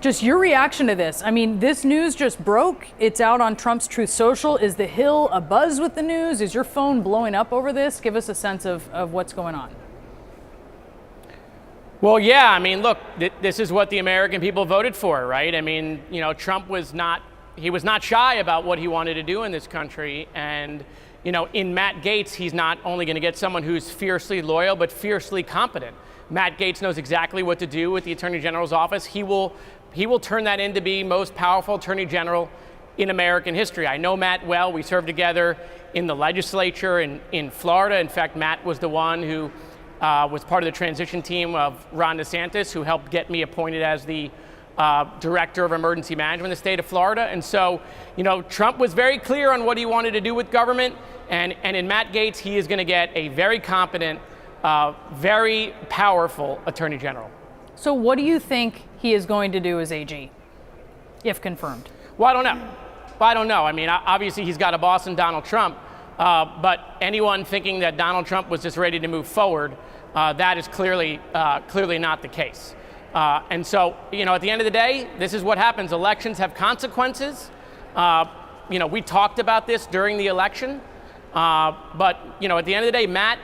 Just your reaction to this. I mean, this news just broke. It's out on Trump's Truth Social. Is the Hill abuzz with the news? Is your phone blowing up over this? Give us a sense of what's going on. Well, yeah, I mean, look, this is what the American people voted for, right? I mean, you know, Trump was not shy about what he wanted to do in this country. And, you know, in Matt Gaetz, he's not only going to get someone who's fiercely loyal, but fiercely competent. Matt Gaetz knows exactly what to do with the Attorney General's office. He will turn that into be most powerful Attorney General in American history. I know Matt well. We served together in the legislature in Florida. In fact, Matt was the one who was part of the transition team of Ron DeSantis, who helped get me appointed as the Director of Emergency Management in the state of Florida. And so, you know, Trump was very clear on what he wanted to do with government. And in Matt Gaetz, he is going to get a very competent, very powerful Attorney General. So what do you think he is going to do as AG, if confirmed? Well, I don't know. I mean, obviously he's got a boss in Donald Trump, but anyone thinking that Donald Trump was just ready to move forward, that is clearly not the case. And so, you know, at the end of the day, this is what happens. Elections have consequences. You know, we talked about this during the election, but, you know, at the end of the day, Matt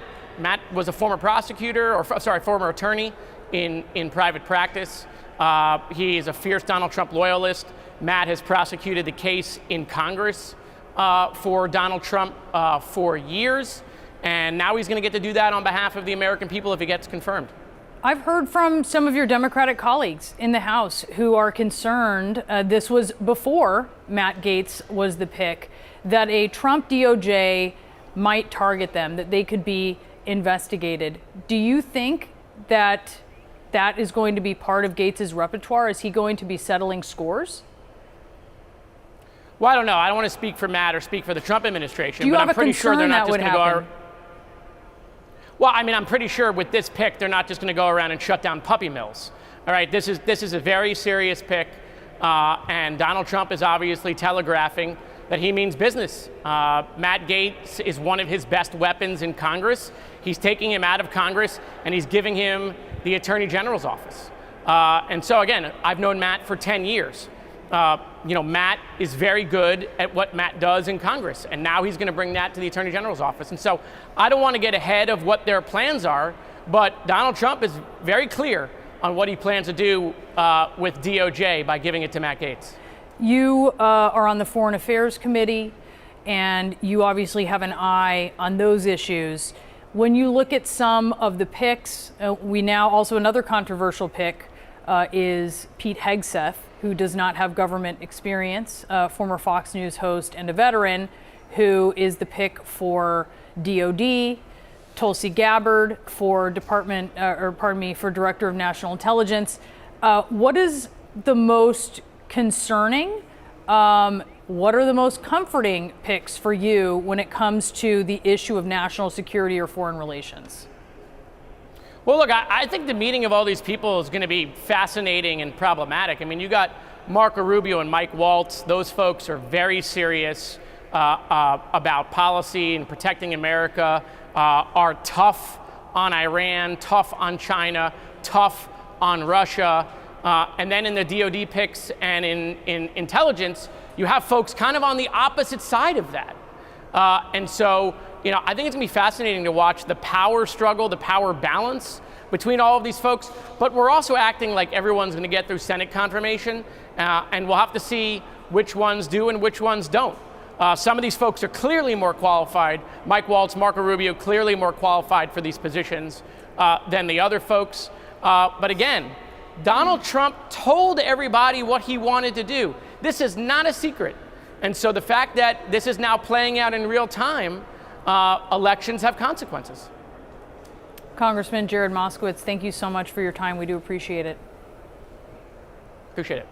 was a former prosecutor, former attorney in private practice. He is a fierce Donald Trump loyalist. Matt has prosecuted the case in Congress for Donald Trump for years, and now he's going to get to do that on behalf of the American people if he gets confirmed. I've heard from some of your Democratic colleagues in the House who are concerned, this was before Matt Gaetz was the pick, that a Trump DOJ might target them, that they could be investigated. Do you think that is going to be part of Gaetz's repertoire? Is he going to be settling scores? Well, I don't know. I don't want to speak for Matt or speak for the Trump administration. Do you but have I'm pretty sure they're not just going to go. Well, I mean, I'm pretty sure with this pick, they're not just going to go around and shut down puppy mills. All right, this is a very serious pick, and Donald Trump is obviously telegraphing that he means business. Matt Gaetz is one of his best weapons in Congress. He's taking him out of Congress, and he's giving him the Attorney General's office. And so, again, I've known Matt for 10 years. You know, Matt is very good at what Matt does in Congress, and now he's going to bring that to the Attorney General's office. And so I don't want to get ahead of what their plans are, but Donald Trump is very clear on what he plans to do with DOJ by giving it to Matt Gaetz. You are on the Foreign Affairs Committee, and you obviously have an eye on those issues. When you look at some of the picks, we now also another controversial pick is Pete Hegseth, who does not have government experience, former Fox News host and a veteran, who is the pick for DOD, Tulsi Gabbard for for Director of National Intelligence. What is the most concerning? What are the most comforting picks for you when it comes to the issue of national security or foreign relations? Well, look, I think the meeting of all these people is going to be fascinating and problematic. I mean, you got Marco Rubio and Mike Waltz. Those folks are very serious about policy and protecting America, are tough on Iran, tough on China, tough on Russia. And then in the DOD picks and in intelligence, you have folks kind of on the opposite side of that. And so, you know, I think it's going to be fascinating to watch the power struggle, the power balance between all of these folks. But we're also acting like everyone's going to get through Senate confirmation, and we'll have to see which ones do and which ones don't. Some of these folks are clearly more qualified. Mike Waltz, Marco Rubio, clearly more qualified for these positions than the other folks. But again, Donald Trump told everybody what he wanted to do. This is not a secret. And so the fact that this is now playing out in real time, elections have consequences. Congressman Jared Moskowitz, thank you so much for your time. We do appreciate it. Appreciate it.